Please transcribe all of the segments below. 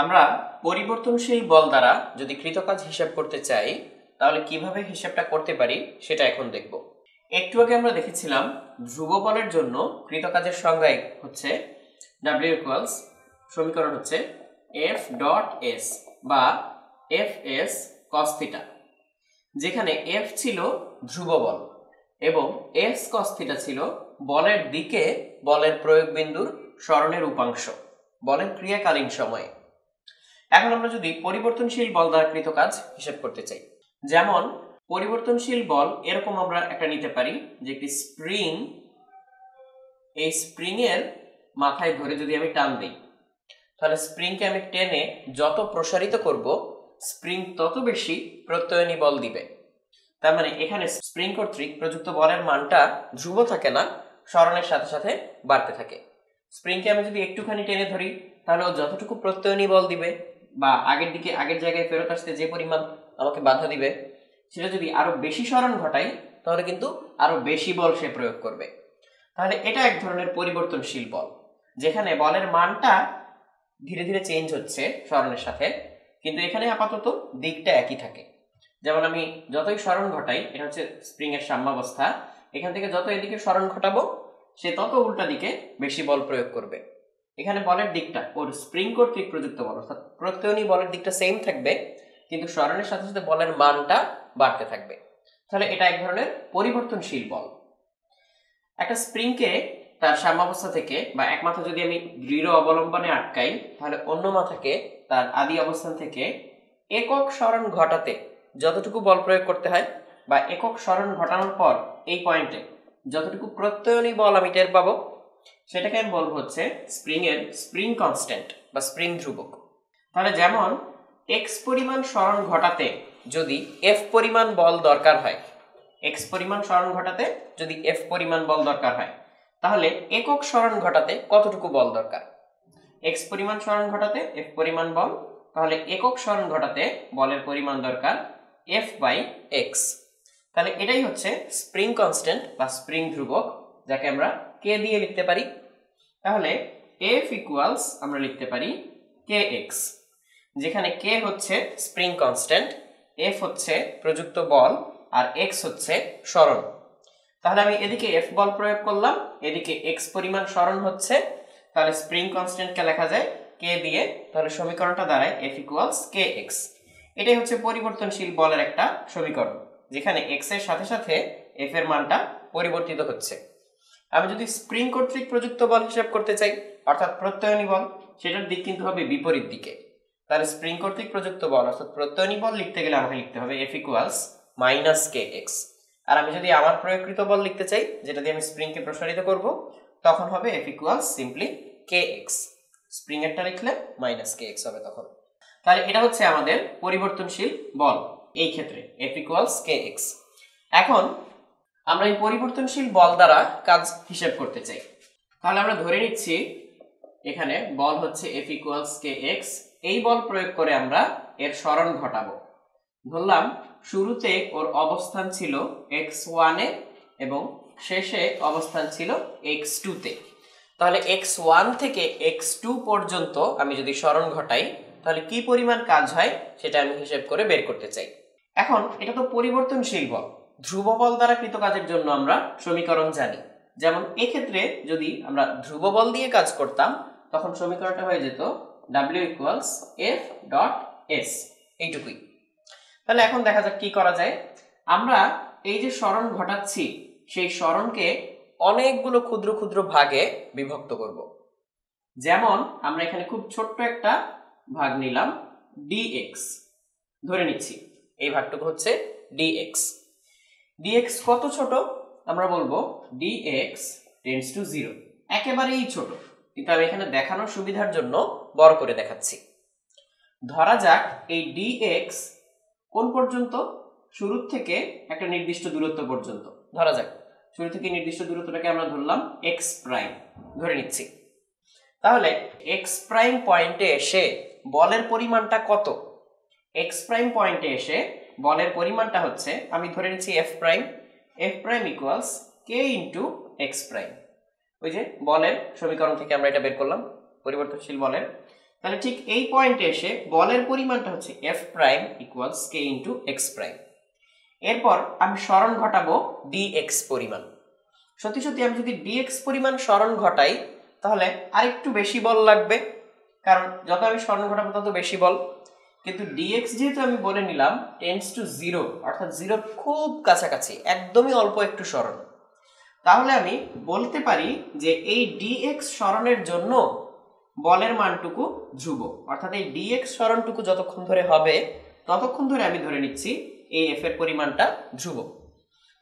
আমরা পরিবর্তনশীল বল দ্বারা যদি কৃতকাজ হিসাব করতে চাই তাহলে কিভাবে হিসাবটা করতে পারি সেটা এখন দেখব। একটু আগে আমরা দেখেছিলাম ধ্রুব বলের জন্য কৃতকাজের সংজ্ঞা হচ্ছে W ইকুয়ালস সমীকরণ হচ্ছে F ডট S বা Fs cos থিটা, যেখানে F ছিল ধ্রুব বল এবং S cos থিটা ছিল বলের দিকে বলের প্রয়োগ বিন্দুর সরণের উপাংশ বলের ক্রিয়াকালীন সময়ে। এখন আমরা যদি পরিবর্তনশীল বল দ্বারা কৃতকাজ হিসাব করতে চাই, যেমন পরিবর্তনশীল বল এরকম আমরা একটা নিতে পারি যে একটি স্প্রিং, এই স্প্রিং এর মাথায় ধরে যদি আমি টান দিই তাহলে স্প্রিংকে আমি টেনে যত প্রসারিত করব স্প্রিং তত বেশি প্রত্যয়নী বল দিবে। তার মানে এখানে স্প্রিং কর্তৃক প্রযুক্ত বলের মানটা ধ্রুব থাকে না, সরণের সাথে সাথে বাড়তে থাকে। স্প্রিংকে আমি যদি একটুখানি টেনে ধরি তাহলে ও যতটুকু প্রত্যয়নী বল দিবে বা আগের জায়গায় ফেরত আসতে যে পরিমাণ আমাকে বাধা দিবে সেটা যদি আরো বেশি সরণ ঘটাই তাহলে কিন্তু আরো বেশি বল সে প্রয়োগ করবে। তাহলে এটা এক ধরনের পরিবর্তনশীল বল, যেখানে বলের মানটা ধীরে ধীরে চেঞ্জ হচ্ছে সরণের সাথে, কিন্তু এখানে আপাতত দিকটা একই থাকে। যেমন আমি যতই সরণ ঘটাই, এটা হচ্ছে স্প্রিং এর সাম্যাবস্থা, এখান থেকে যত এদিকে সরণ ঘটাবো সে তত উল্টা দিকে বেশি বল প্রয়োগ করবে। এখানে বলের দিকটা ওর স্প্রিং কর্তৃক প্রযুক্ত বল অর্থাৎ প্রত্যয়নী বলের দিকটা সেম থাকবে, কিন্তু সরণের সাথে সাথে বলের মানটা বাড়তে থাকবে। তাহলে এটা এক ধরনের পরিবর্তনশীল বল। একটা স্প্রিংকে তার সাম্যাবস্থা থেকে বা এক মাথা যদি আমি দৃঢ় অবলম্বনে আটকাই তাহলে অন্য মাথাকে তার আদি অবস্থান থেকে একক সরণ ঘটাতে যতটুকু বল প্রয়োগ করতে হয় বা একক সরণ ঘটানোর পর এই পয়েন্টে যতটুকু প্রত্যয়নী বল আমি টের পাবো সেটাকে আমি বলবো হচ্ছে স্প্রিং এর স্প্রিং কনস্ট্যান্ট বা স্প্রিং ধ্রুবক। তাহলে যেমন এক্স পরিমাণ সরণ ঘটাতে যদি এফ পরিমাণ বল দরকার হয়, এক্স পরিমাণ সরণ ঘটাতে যদি এফ পরিমাণ বল দরকার হয় তাহলে একক সরণ ঘটাতে কতটুকু বল দরকার? এক্স পরিমাণ সরণ ঘটাতে এফ পরিমাণ বল, তাহলে একক সরণ ঘটাতে বলের পরিমাণ দরকার এফ বাই এক্স। তাহলে এটাই হচ্ছে স্প্রিং কনস্ট্যান্ট বা স্প্রিং ধ্রুবক, যাকে আমরা কে দিয়ে লিখতে পারি। তাহলে এফ ইকুয়ালস আমরা লিখতে পারি কে এক্স, যেখানে কে হচ্ছে স্প্রিং কনস্ট্যান্ট, এফ হচ্ছে প্রযুক্ত বল আর এক্স হচ্ছে সরণ। তাহলে আমি এদিকে এফ বল প্রয়োগ করলাম, এদিকে এক্স পরিমাণ সরণ হচ্ছে, তাহলে স্প্রিং কনস্ট্যান্টকে লেখা যায় কে দিয়ে। তাহলে সমীকরণটা দাঁড়ায় এফ ইকুয়ালস কে এক্স। এটাই হচ্ছে পরিবর্তনশীল বলের একটা সমীকরণ, যেখানে এক্স এর সাথে সাথে এফ এর মানটা পরিবর্তিত হচ্ছে। আমি যদি স্প্রিং কর্তৃক প্রযুক্ত বল হিসাব করতে চাই অর্থাৎ প্রত্যয়নী বল, সেটার দিক কিন্তু হবে বিপরীত দিকে। তাহলে স্প্রিং কর্তৃক প্রযুক্ত বল অর্থাৎ প্রত্যয়নী বল লিখতে গেলে আমাকে লিখতে হবে এফ ইকুয়ালস মাইনাস কে এক্স। আর আমি যদি আমার প্রয়োগকৃত বল লিখতে চাই, যেটা দিয়ে আমি স্প্রিংকে প্রসারিত করব, তখন হবে এফ ইকুয়ালস সিম্পলি কে এক্স। স্প্রিং এরটা লিখলে মাইনাস কে এক্স হবে তখন। তাহলে এটা হচ্ছে আমাদের পরিবর্তনশীল বল, এই ক্ষেত্রে এফ ইকুয়ালস কে এক্স। এখন আমরা এই পরিবর্তনশীল বল দ্বারা কাজ হিসাব করতে চাই, তাহলে আমরা ধরে নিচ্ছি এখানে বল হচ্ছে এফ ইকুয়ালস কে এক্স। এই বল প্রয়োগ করে আমরা এর সরণ ঘটাবো। ধরলাম শুরুতে ওর অবস্থান ছিল x1 এ এবং শেষে অবস্থান ছিল x2 তে। তাহলে x1 থেকে x2 পর্যন্ত আমি যদি সরণ ঘটাই তাহলে কি পরিমাণ কাজ হয় সেটা আমি হিসাব করে বের করতে চাই। এখন এটা তো পরিবর্তনশীল বল, ধ্রুব বল দ্বারা কৃত কাজের জন্য আমরা সমীকরণ জানি। যেমন এক্ষেত্রে যদি আমরা ধ্রুব বল দিয়ে কাজ করতাম তখন সমীকরণটা হয়ে যেত W equals F dot S, এইটুকুই। তাহলে এখন দেখা যাক কি করা যায়। আমরা এই যে সরণ ঘটাচ্ছি সেই সরণকে অনেকগুলো ক্ষুদ্র ক্ষুদ্র ভাগে বিভক্ত করব। যেমন আমরা এখানে খুব ছোট্ট একটা ভাগ নিলাম dx, ধরে নিচ্ছি এই ভাগটুকু হচ্ছে dx। dx কত ছোট? আমরা বলবো dx টেন্ডস টু 0, একেবারেই ছোট, কিন্তু আমি এখানে দেখানোর সুবিধার জন্য বড় করে দেখাচ্ছি। ধরা যাক এই dx কোন পর্যন্ত? শুরু থেকে একটা নির্দিষ্ট দূরত্ব পর্যন্ত। ধরা যাক শুরু থেকে নির্দিষ্ট দূরত্বটাকে আমরা ধরলাম x প্রাইম, ধরে নিচ্ছি। তাহলে x প্রাইম পয়েন্টে এসে বলের পরিমাণটা কত? x প্রাইম পয়েন্টে এসে বলের পরিমাণটা হচ্ছে, আমি ধরে নিচ্ছি f prime, f prime equals k into x prime. ওই যে বলের সমীকরণ থেকে আমরা এটা বের করলাম পরিবর্তনশীল বলের। তাহলে ঠিক এই পয়েন্টে এসে বলের পরিমাণটা হচ্ছে এফ প্রাইম ইকুয়ালস কে ইন্টু এক্স প্রাইম। এরপর আমি সরণ ঘটাবো ডিএক্স পরিমাণ। সত্যি সত্যি আমি যদি ডিএক্স পরিমাণ সরণ ঘটাই তাহলে আরেকটু বেশি বল লাগবে, কারণ যত আমি সরণ ঘটাবো তত বেশি বল। কিন্তু ডিএক্স যেহেতু আমি বলে নিলাম টেন্ডস টু জিরো, অর্থাৎ জিরোর খুব কাছাকাছি, একদমই অল্প একটু সরণ, তাহলে আমি বলতে পারি যে এই ডিএক্স সরণের জন্য বলের মানটুকু ধ্রুব। অর্থাৎ এই ডিএক্স সরণটুকু যতক্ষণ ধরে হবে ততক্ষণ ধরে আমি ধরে নিচ্ছি এই এফ এর পরিমাণটা ধ্রুব।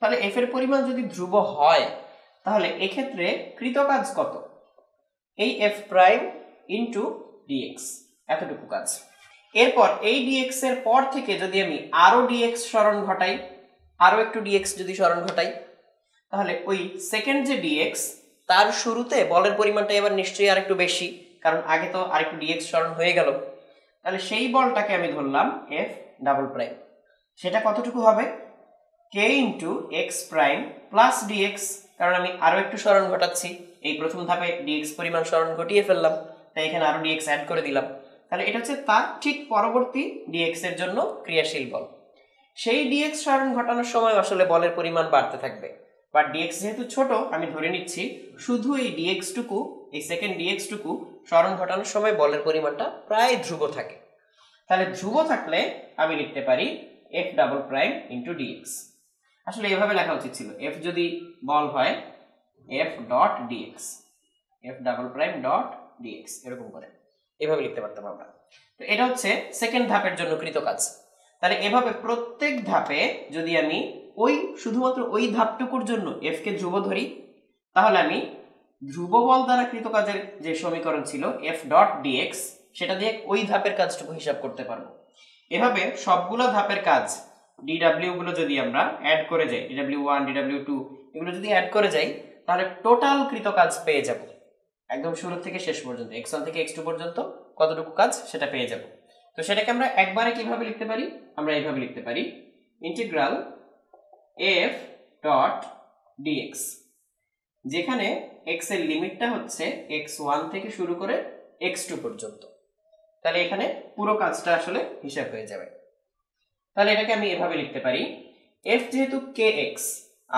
তাহলে এফ এর পরিমাণ যদি ধ্রুব হয় তাহলে এক্ষেত্রে কৃতকাজ কত? এই এফ প্রাইম ইন্টু ডিএক্স, এতটুকু কাজ। এরপর এই ডিএক্স এর পর থেকে যদি আমি আরো ডিএক্স সরণ ঘটাই, আরো একটু ডিএক্স যদি সরণ ঘটাই, তাহলে ওই সেকেন্ড যে ডিএক্স তার শুরুতে বলের পরিমাণটা এবার নিশ্চয়ই আরেকটু বেশি, কারণ আগে তো আরেকটু ডিএক্স সরণ হয়ে গেল। তাহলে সেই বলটাকে আমি ধরলাম এফ ডাবল প্রাইম। সেটা কতটুকু হবে? K into X prime plus DX, কারণ আমি আরো একটু সরণ ঘটাচ্ছি। এই প্রথম ধাপে ডিএক্স পরিমাণ সরণ ঘটিয়ে ফেললাম, তাই এখানে আরো ডিএক্স অ্যাড করে দিলাম। তাহলে এটা হচ্ছে তার ঠিক পরবর্তী ডিএক্স এর জন্য ক্রিয়াশীল বল। সেই ডিএক্স সরণ ঘটানোর সময় আসলে বলের পরিমাণ বাড়তে থাকবে, বাট ডিএক্স যেহেতু ছোট আমি ধরে নিচ্ছি শুধু এই ডিএক্স টুকু, এই সেকেন্ড ডিএক্স টুকু সরণ ঘটানোর সময় বলের পরিমাণটা প্রায় ধ্রুব থাকে। তাহলে ধ্রুব থাকলে আমি লিখতে পারি f double prime into dx. আসলে এভাবে লেখা উচিত ছিল, এফ যদি বল হয় f dot dx, f double prime dot dx, এরকম করে এভাবে লিখতে পারতাম আমরা। তো এটা হচ্ছে সেকেন্ড ধাপের জন্য কৃত কাজ। তাহলে এভাবে প্রত্যেক ধাপে যদি আমি ওই শুধুমাত্র ওই ধাপটুকুর জন্য এফ কে ধ্রুব ধরি, তাহলে আমি ধ্রুব বল দ্বারা কৃত কাজের যে সমীকরণ ছিল এফ ডট ডিএক্স, সেটা দিয়ে ওই ধাপের কাজটুকু হিসাব করতে পারবো। এভাবে সবগুলো ধাপের কাজ ডিডব্লিউ গুলো যদি আমরা অ্যাড করে যাই, ডিডব্লিউ ওয়ান ডিডব্লিউ টু এগুলো যদি অ্যাড করে যাই, তাহলে টোটাল কৃত কাজ পেয়ে যাব একদম শুরু থেকে শেষ পর্যন্ত, এক্স ওয়ান থেকে এক্স টু পর্যন্ত কতটুকু কাজ সেটা পেয়ে যাব। তো সেটাকে আমরা একবারে কিভাবে লিখতে পারি? আমরা এইভাবে লিখতে পারি ইন্টিগ্রাল এফ ডট ডিএক্স, যেখানে এক্স এর লিমিটটা হচ্ছে এক্স ওয়ান থেকে শুরু করে এক্স টু পর্যন্ত। তাহলে এখানে পুরো কাজটা আসলে হিসাব হয়ে যাবে। তাহলে এটাকে আমি এভাবে লিখতে পারি, এফ যেহেতু কে এক্স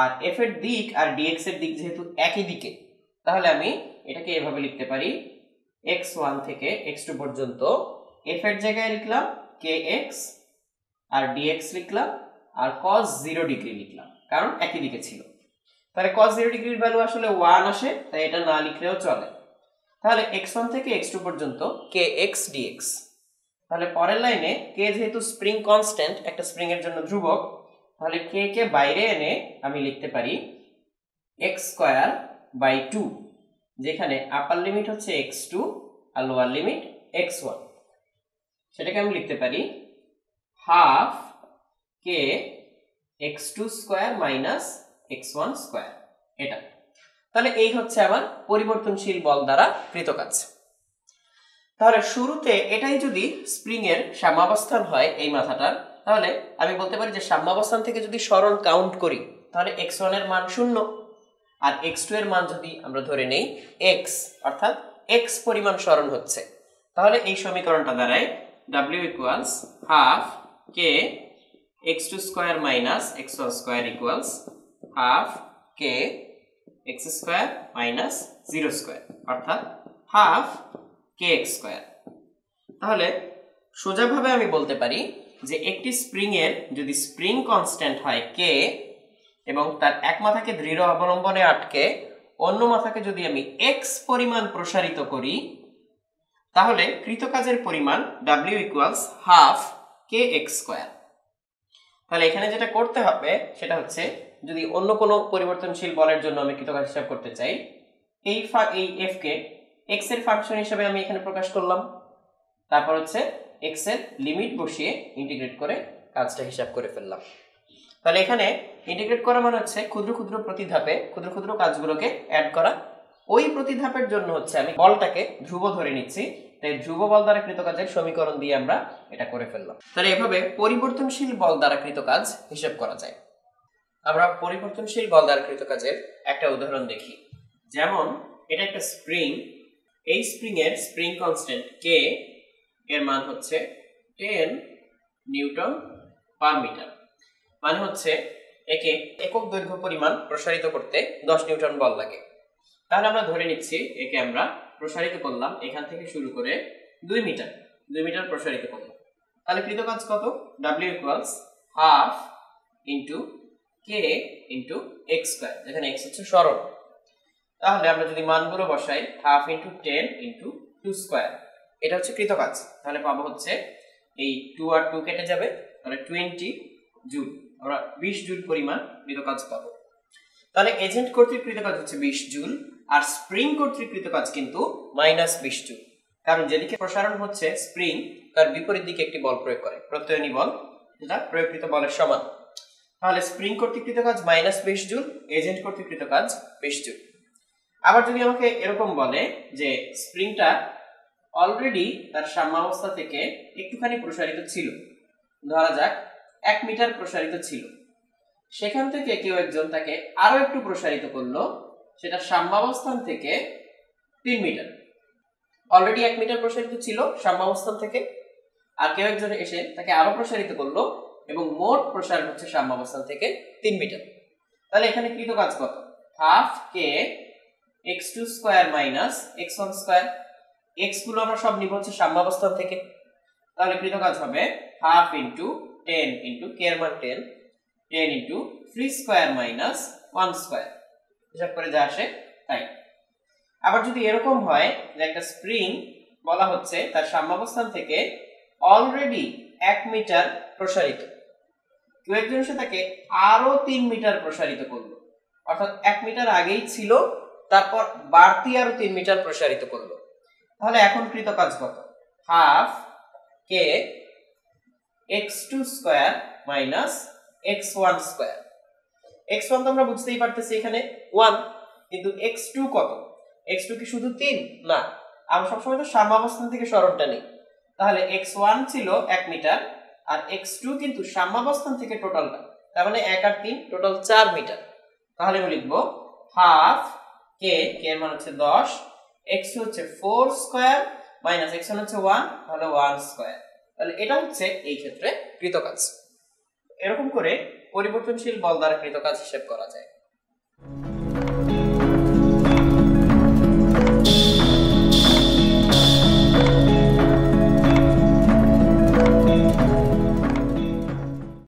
আর এফ এর দিক আর ডিএক্স এর দিক যেহেতু একই দিকে, তাহলে আমি এটাকে এভাবে লিখতে পারি এক্স ওয়ান থেকে এক্স টু পর্যন্ত এফ এর জায়গায় লিখলাম কে এক্স আর ডিএক্স লিখলাম আর cos 0 ডিগ্রি লিখলাম, কারণ একই দিকে ছিল। তাহলে cos 0 ডিগ্রির ভ্যালু আসলে 1 আসে, তাই এটা না লিখলেও চলে। তাহলে x1 থেকে x2 পর্যন্ত kx dx। তাহলে পরের লাইনে k যেহেতু স্প্রিং কনস্ট্যান্ট, একটা স্প্রিং এর জন্য ধ্রুবক, তাহলে k কে বাইরে এনে আমি লিখতে পারি x স্কয়ার বাই 2, যেখানে আপার লিমিট হচ্ছে x2 আর লোয়ার লিমিট x1। সেটাকে আমি লিখতে পারি half k x2 square minus x1 square, এটা। তাহলে এই হচ্ছে আমার পরিবর্তনশীল বল দ্বারা কৃত কাজ। তাহলে শুরুতে এটাই যদি স্প্রিং এর সাম্যাবস্থান হয় এই মাথাটার, তাহলে আমি বলতে পারি যে সাম্যাবস্থান থেকে যদি সরণ কাউন্ট করি তাহলে x1 এর মান 0 আর x2 এর মান যদি আমরা ধরে নেই x, অর্থাৎ x পরিমাণ সরণ হচ্ছে, তাহলে এই সমীকরণটা দাঁড়ায় w equals half k x2 square minus x1 square equals half k x square minus 0 square, অর্থাৎ হাফ kx স্কয়ার। তাহলে সোজাভাবে আমি বলতে পারি যে একটি স্প্রিং এর যদি স্প্রিং কনস্ট্যান্ট হয় k এবং তার এক মাথাকে দৃঢ় অবলম্বনে আটকে অন্য মাথাকে যদি আমি x পরিমাণ প্রসারিত করি, তাহলে কৃত কাজের পরিমাণ w equals half kx square. তাহলে এখানে যেটা করতে হবে সেটা হচ্ছে, যদি অন্য কোনো পরিবর্তনশীল বলের জন্য আমি কৃত কাজ হিসাব করতে চাই, এই f কে x এর ফাংশন হিসেবে আমি এখানে প্রকাশ করলাম, তারপর হচ্ছে x এর লিমিট বসিয়ে ইন্টিগ্রেট করে কাজটা হিসাব করে ফেললাম। তাহলে এখানে ইন্টিগ্রেট করা মানে হচ্ছে ক্ষুদ্র ক্ষুদ্র প্রতি ধাপে ক্ষুদ্র ক্ষুদ্র কাজগুলোকে অ্যাড করা। ওই প্রতি ধাপের জন্য হচ্ছে আমি বলটাকে ধ্রুব ধরে নিচ্ছি, তাই ধ্রুব বল দ্বারা কৃত কাজের সমীকরণ দিয়ে আমরা এটা করে ফেললাম। তাহলে এভাবে পরিবর্তনশীল বল দ্বারা কৃত কাজ হিসাব করা যায়। আমরা পরিবর্তনশীল বল দ্বারা কৃত কাজের একটা উদাহরণ দেখি। যেমন এটা একটা স্প্রিং, এই স্প্রিং এর স্প্রিং কনস্ট্যান্ট k এর মান হচ্ছে 10 নিউটন পার মিটার। মানে হচ্ছে একে একক দৈর্ঘ্য পরিমাণ প্রসারিত করতে 10 নিউটন বল লাগে। তাহলে আমরা ধরে নিচ্ছি একে আমরা প্রসারিত করলাম এখান থেকে শুরু করে 2 মিটার প্রসারিত করলাম। তাহলে কৃতকাজ কত? W equals half into k into x square, যেখানে এক্স হচ্ছে সরণ। তাহলে আমরা যদি মানগুলো বসাই, হাফ ইন্টু 10 ইন্টু 2 স্কয়ার, এটা হচ্ছে কৃতকাজ। তাহলে পাবো হচ্ছে এই 2 আর 2 কেটে যাবে, তাহলে 20 জুল। আমরা 20 জুল পরিমাণ কৃতকাজ পাবো। তাহলে এজেন্ট কর্তৃক কৃতকাজ হচ্ছে 20 জুল, আর স্প্রিং কর্তৃক কৃতকাজ কিন্তু -20 জুল। কারণ যেদিকে প্রসারণ হচ্ছে স্প্রিং, তার বিপরীত দিকে একটি বল প্রয়োগ করে, প্রত্যয়নী বল, যেটা প্রয়োগকৃত বলের সমান। তাহলে স্প্রিং কর্তৃক কৃতকাজ -20 জুল, এজেন্ট কর্তৃক কৃতকাজ 20 জুল। আবার যদি আমাকে এরকম বলে যে স্প্রিংটা অলরেডি তার সাম্যাবস্থা থেকে একটুখানি প্রসারিত ছিল, ধরা যাক 1 মিটার প্রসারিত ছিল, সেখান থেকে কেউ একজন তাকে আরো একটু প্রসারিত করলো, সেটা সাম্যাবস্থান থেকে 3 মিটার। অলরেডি 1 মিটার প্রসারিত ছিল সাম্যাবস্থান থেকে, আর কেউ একজন এসে তাকে আরো প্রসারিত করলো এবং মোট প্রসারণ হচ্ছে সাম্যাবস্থান থেকে 3 মিটার। তাহলে এখানে কৃতকাজ কত? হাফ কে x2 square minus x1 square. x গুলো আমরা সব নিব হচ্ছে সাম্যাবস্থান থেকে, তাহলে কৃতকাজ হবে হাফ ইন্টু 10 ইন্টু কে এর মান 10 ইন্টু 3 স্কয়ার মাইনাস 1 স্কয়ার, হিসাব করে যা আসে তাই। আবার যদি এরকম হয় যে একটা স্প্রিং বলা হচ্ছে তার সাম্যাবস্থান থেকে অলরেডি 1 মিটার প্রসারিত, কেউ একজন এসে তাকে আরো 3 মিটার প্রসারিত করলো, অর্থাৎ 1 মিটার আগেই ছিল, তারপর বাড়তি আরো 3 মিটার প্রসারিত করলো, তাহলে এখন কৃতকাজ কত? হাফ কে x2 square minus x1 square. x1 তো আমরা বুঝতেই পারতেছি এখানে 1, কিন্তু x2 কত? x2 কি শুধু 3? না, আমরা সবসময় তো সাম্যাবস্থান থেকে সরণটা নিই। তাহলে x1 ছিল 1 মিটার, আর x2 কিন্তু সাম্যাবস্থান থেকে টোটালটা, তার মানে 1 আর 3 টোটাল 4 মিটার। তাহলে আমি লিখবো হাফ কে এর মান হচ্ছে 10, x2 হচ্ছে 4 স্কয়ার মাইনাস x1 হচ্ছে 1, তাহলে 1 স্কয়ার। তাহলে এটা হচ্ছে এই ক্ষেত্রে কৃতকাজ। এরকম করে পরিবর্তনশীল বল দ্বারা কৃতকাজ হিসেব করা যায়।